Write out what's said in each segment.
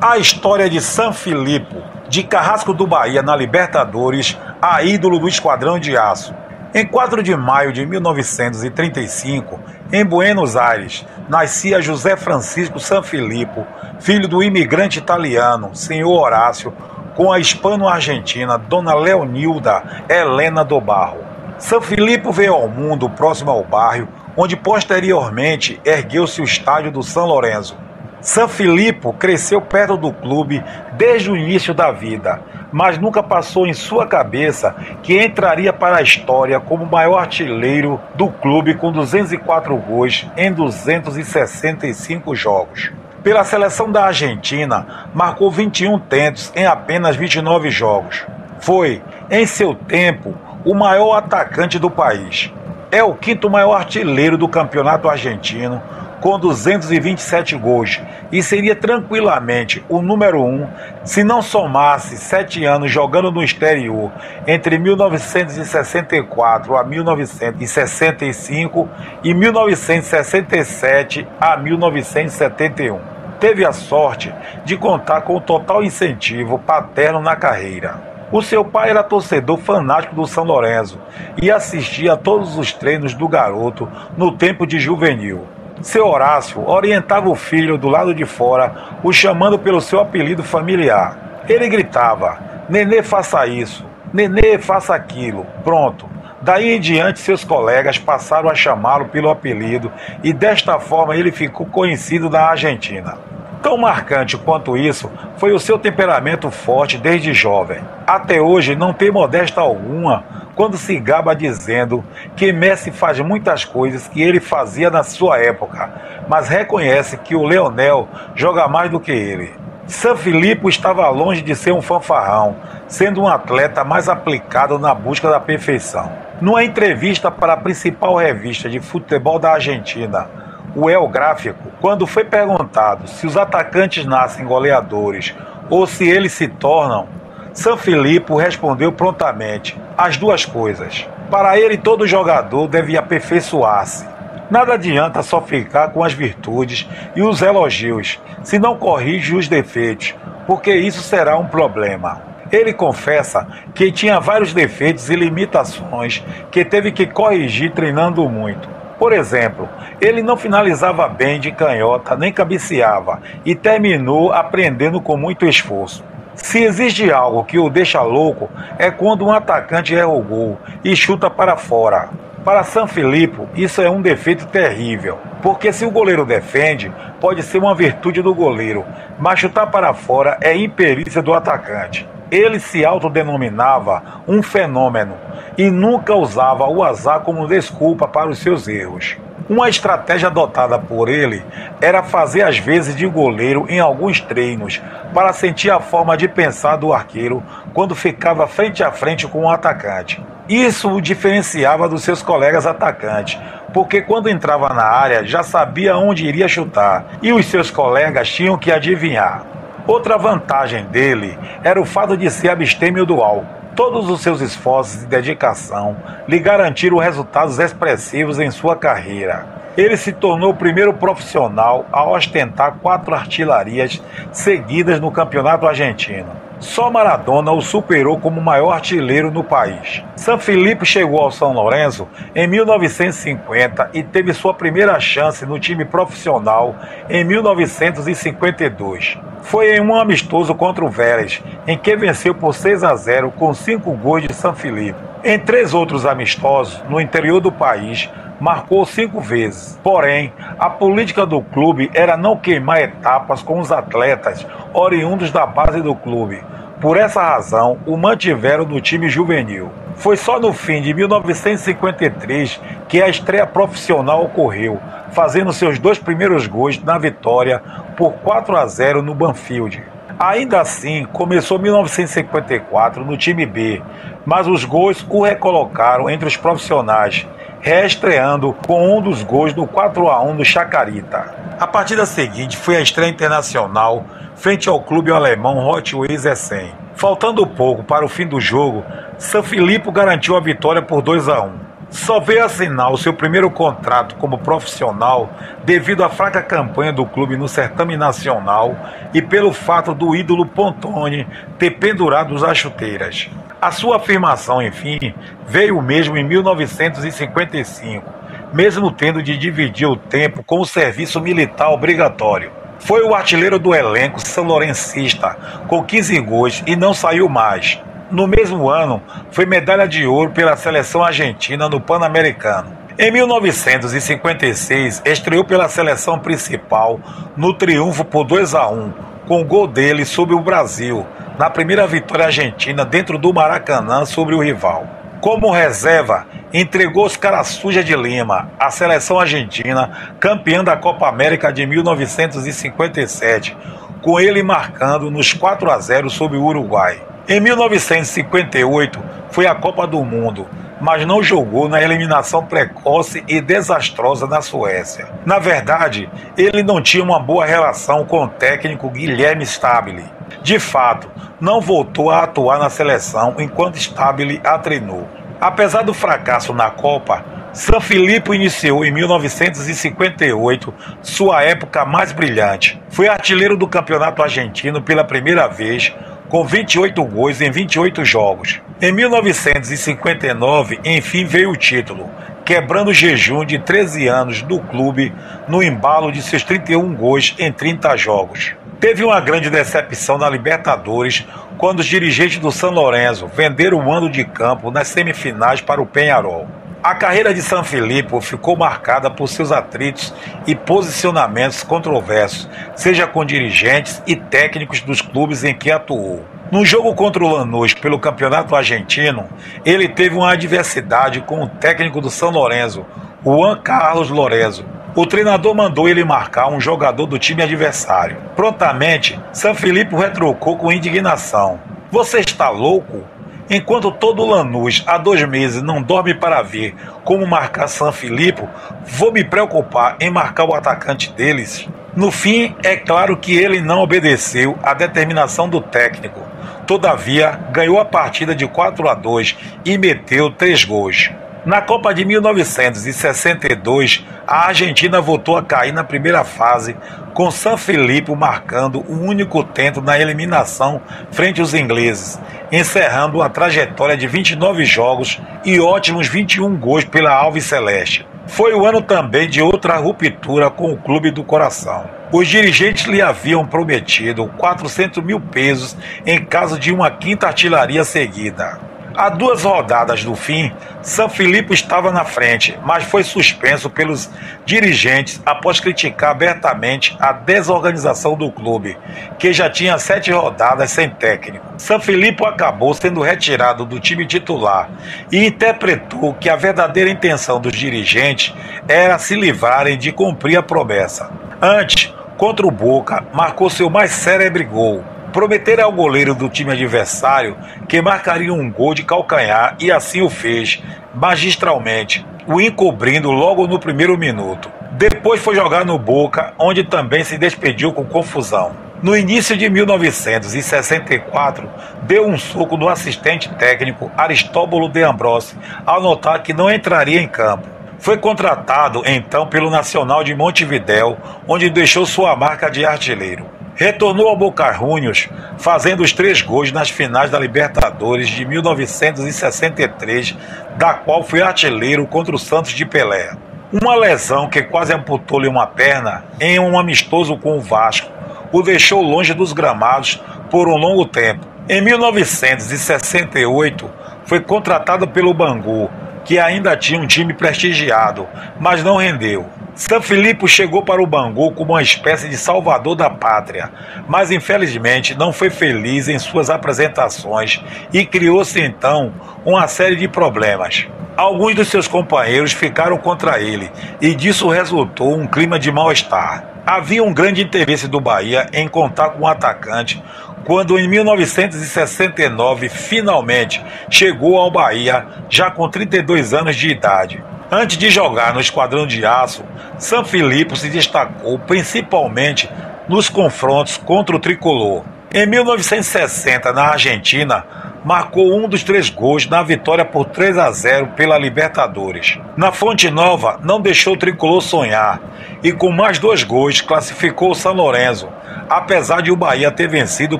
A história de Sanfilippo, de Carrasco do Bahia na Libertadores, a ídolo do Esquadrão de Aço. Em 4 de maio de 1935, em Buenos Aires, nascia José Francisco Sanfilippo, filho do imigrante italiano, senhor Horácio, com a hispano-argentina Dona Leonilda Helena do Barro. Sanfilippo veio ao mundo próximo ao bairro, onde posteriormente ergueu-se o estádio do São Lourenço. Sanfilippo cresceu perto do clube desde o início da vida, mas nunca passou em sua cabeça que entraria para a história como o maior artilheiro do clube com 204 gols em 265 jogos. Pela seleção da Argentina, marcou 21 tentos em apenas 29 jogos. Foi, em seu tempo, o maior atacante do país. É o quinto maior artilheiro do campeonato argentino, com 227 gols, e seria tranquilamente o número 1 se não somasse 7 anos jogando no exterior, entre 1964 a 1965 e 1967 a 1971. Teve a sorte de contar com o total incentivo paterno na carreira. O seu pai era torcedor fanático do São Lourenço e assistia a todos os treinos do garoto no tempo de juvenil. Seu Horácio orientava o filho do lado de fora, o chamando pelo seu apelido familiar. Ele gritava: "Nenê, faça isso, Nenê, faça aquilo". Pronto. Daí em diante seus colegas passaram a chamá-lo pelo apelido e desta forma ele ficou conhecido na Argentina. Tão marcante quanto isso foi o seu temperamento forte desde jovem. Até hoje não tem modéstia alguma quando se gaba dizendo que Messi faz muitas coisas que ele fazia na sua época, mas reconhece que o Leonel joga mais do que ele. Sanfilippo estava longe de ser um fanfarrão, sendo um atleta mais aplicado na busca da perfeição. Numa entrevista para a principal revista de futebol da Argentina, o El Gráfico, quando foi perguntado se os atacantes nascem goleadores ou se eles se tornam, Sanfilippo respondeu prontamente: as duas coisas. Para ele, todo jogador deve aperfeiçoar-se. Nada adianta só ficar com as virtudes e os elogios, se não corrige os defeitos, porque isso será um problema. Ele confessa que tinha vários defeitos e limitações que teve que corrigir treinando muito. Por exemplo, ele não finalizava bem de canhota nem cabeceava e terminou aprendendo com muito esforço. Se existe algo que o deixa louco, é quando um atacante erra o gol e chuta para fora. Para Sanfilippo, isso é um defeito terrível, porque se o goleiro defende, pode ser uma virtude do goleiro, mas chutar para fora é imperícia do atacante. Ele se autodenominava um fenômeno e nunca usava o azar como desculpa para os seus erros. Uma estratégia adotada por ele era fazer as vezes de goleiro em alguns treinos para sentir a forma de pensar do arqueiro quando ficava frente a frente com o atacante. Isso o diferenciava dos seus colegas atacantes, porque quando entrava na área já sabia onde iria chutar e os seus colegas tinham que adivinhar. Outra vantagem dele era o fato de ser abstêmio do álcool. Todos os seus esforços e dedicação lhe garantiram resultados expressivos em sua carreira. Ele se tornou o primeiro profissional a ostentar 4 artilharias seguidas no campeonato argentino. Só Maradona o superou como o maior artilheiro no país. Sanfilippo chegou ao São Lourenço em 1950 e teve sua primeira chance no time profissional em 1952. Foi em um amistoso contra o Vélez, em que venceu por 6-0 com 5 gols de Sanfilippo. Em 3 outros amistosos no interior do país, marcou 5 vezes. Porém, a política do clube era não queimar etapas com os atletas oriundos da base do clube. Por essa razão, o mantiveram no time juvenil. Foi só no fim de 1953 que a estreia profissional ocorreu, fazendo seus 2 primeiros gols na vitória por 4-0 no Banfield. Ainda assim, começou 1954 no time B, mas os gols o recolocaram entre os profissionais, reestreando com um dos gols no 4-1 do Chacarita. A partida seguinte foi a estreia internacional frente ao clube alemão Rot-Weiss Essen. Faltando pouco para o fim do jogo, Sanfilippo garantiu a vitória por 2-1. Só veio assinar o seu primeiro contrato como profissional devido à fraca campanha do clube no certame nacional e pelo fato do ídolo Pontoni ter pendurado as chuteiras. A sua afirmação, enfim, veio mesmo em 1955, mesmo tendo de dividir o tempo com o serviço militar obrigatório. Foi o artilheiro do elenco sanlorencista, com 15 gols e não saiu mais. No mesmo ano, foi medalha de ouro pela seleção argentina no Pan-Americano. Em 1956, estreou pela seleção principal no triunfo por 2-1, com o gol dele sobre o Brasil, na primeira vitória argentina dentro do Maracanã sobre o rival. Como reserva, entregou os caras sujas de Lima, a seleção argentina, campeã da Copa América de 1957, com ele marcando nos 4-0 sobre o Uruguai. Em 1958 foi a Copa do Mundo, mas não jogou na eliminação precoce e desastrosa na Suécia. Na verdade, ele não tinha uma boa relação com o técnico Guilherme Stabile. De fato, não voltou a atuar na seleção enquanto Stabile a treinou. Apesar do fracasso na Copa, Sanfilippo iniciou em 1958 sua época mais brilhante. Foi artilheiro do campeonato argentino pela primeira vez, com 28 gols em 28 jogos. Em 1959, enfim, veio o título, quebrando o jejum de 13 anos do clube no embalo de seus 31 gols em 30 jogos. Teve uma grande decepção na Libertadores quando os dirigentes do San Lorenzo venderam o mando de campo nas semifinais para o Peñarol. A carreira de Sanfilippo ficou marcada por seus atritos e posicionamentos controversos, seja com dirigentes e técnicos dos clubes em que atuou. No jogo contra o Lanús pelo Campeonato Argentino, ele teve uma adversidade com o técnico do San Lorenzo, Juan Carlos Lorenzo. O treinador mandou ele marcar um jogador do time adversário. Prontamente, Sanfilippo retrucou com indignação: "Você está louco? Enquanto todo Lanús há 2 meses não dorme para ver como marcar Sanfilippo, vou me preocupar em marcar o atacante deles?" No fim, é claro que ele não obedeceu à determinação do técnico. Todavia, ganhou a partida de 4-2 e meteu 3 gols. Na Copa de 1962, a Argentina voltou a cair na primeira fase, com Sanfilippo marcando um único tento na eliminação frente aos ingleses, encerrando a trajetória de 29 jogos e ótimos 21 gols pela Alviceleste. Foi o ano também de outra ruptura com o clube do coração. Os dirigentes lhe haviam prometido 400 mil pesos em caso de uma 5ª artilharia seguida. A 2 rodadas do fim, Sanfilippo estava na frente, mas foi suspenso pelos dirigentes após criticar abertamente a desorganização do clube, que já tinha 7 rodadas sem técnico. Sanfilippo acabou sendo retirado do time titular e interpretou que a verdadeira intenção dos dirigentes era se livrarem de cumprir a promessa. Antes, contra o Boca, marcou seu mais célebre gol. Prometeram ao goleiro do time adversário que marcaria um gol de calcanhar e assim o fez, magistralmente, o encobrindo logo no primeiro minuto. Depois foi jogar no Boca, onde também se despediu com confusão. No início de 1964, deu um soco no assistente técnico Aristóbulo de Ambrossi ao notar que não entraria em campo. Foi contratado então pelo Nacional de Montevidéu, onde deixou sua marca de artilheiro. Retornou ao Boca Juniors, fazendo os 3 gols nas finais da Libertadores de 1963, da qual foi artilheiro contra o Santos de Pelé. Uma lesão que quase amputou-lhe uma perna em um amistoso com o Vasco o deixou longe dos gramados por um longo tempo. Em 1968, foi contratado pelo Bangu, que ainda tinha um time prestigiado, mas não rendeu. Sanfilippo chegou para o Bangu como uma espécie de salvador da pátria, mas infelizmente não foi feliz em suas apresentações e criou-se então uma série de problemas. Alguns dos seus companheiros ficaram contra ele e disso resultou um clima de mal-estar. Havia um grande interesse do Bahia em contar com um atacante quando em 1969 finalmente chegou ao Bahia já com 32 anos de idade. Antes de jogar no Esquadrão de Aço, Sanfilippo se destacou principalmente nos confrontos contra o tricolor. Em 1960, na Argentina, marcou um dos 3 gols na vitória por 3-0 pela Libertadores. Na Fonte Nova, não deixou o tricolor sonhar e com mais 2 gols classificou o São Lourenço, apesar de o Bahia ter vencido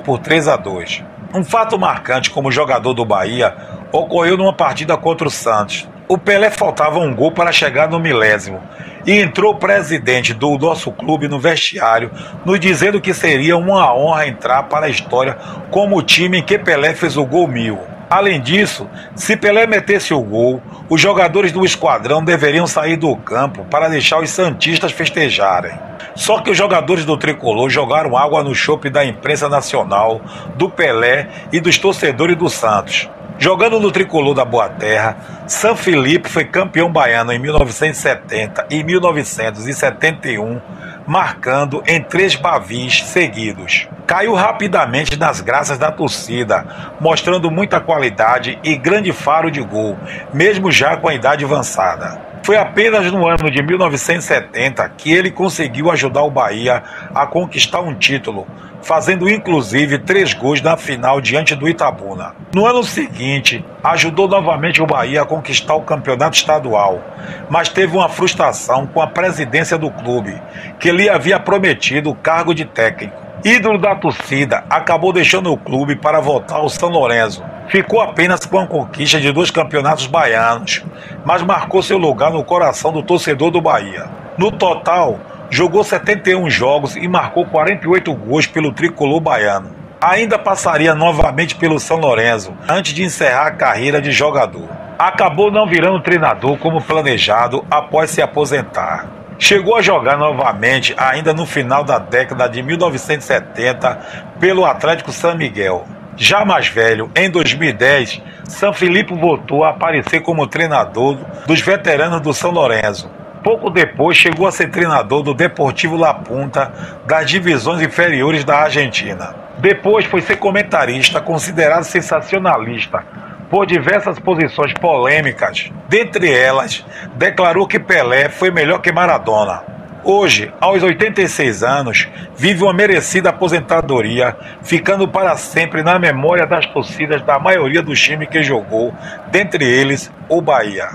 por 3-2. Um fato marcante como jogador do Bahia ocorreu numa partida contra o Santos. O Pelé faltava um gol para chegar no 1000º e entrou o presidente do nosso clube no vestiário, nos dizendo que seria uma honra entrar para a história como o time em que Pelé fez o gol 1000. Além disso, se Pelé metesse o gol, os jogadores do esquadrão deveriam sair do campo para deixar os santistas festejarem. Só que os jogadores do tricolor jogaram água no chope da imprensa nacional, do Pelé e dos torcedores do Santos. Jogando no tricolor da Boa Terra, São Filipe foi campeão baiano em 1970 e 1971, marcando em 3 bavis seguidos. Caiu rapidamente nas graças da torcida, mostrando muita qualidade e grande faro de gol, mesmo já com a idade avançada. Foi apenas no ano de 1970 que ele conseguiu ajudar o Bahia a conquistar um título, fazendo inclusive 3 gols na final diante do Itabuna. No ano seguinte, ajudou novamente o Bahia a conquistar o campeonato estadual, mas teve uma frustração com a presidência do clube, que lhe havia prometido o cargo de técnico. Ídolo da torcida, acabou deixando o clube para voltar ao São Lourenço. Ficou apenas com a conquista de 2 campeonatos baianos, mas marcou seu lugar no coração do torcedor do Bahia. No total, jogou 71 jogos e marcou 48 gols pelo tricolor baiano. Ainda passaria novamente pelo São Lourenço, antes de encerrar a carreira de jogador. Acabou não virando treinador como planejado após se aposentar. Chegou a jogar novamente ainda no final da década de 1970 pelo Atlético San Miguel. Já mais velho, em 2010, São Filipe voltou a aparecer como treinador dos veteranos do São Lourenço. Pouco depois chegou a ser treinador do Deportivo La Punta, das divisões inferiores da Argentina. Depois foi ser comentarista, considerado sensacionalista por diversas posições polêmicas. Dentre elas, declarou que Pelé foi melhor que Maradona. Hoje, aos 86 anos, vive uma merecida aposentadoria, ficando para sempre na memória das torcidas da maioria dos times que jogou, dentre eles o Bahia.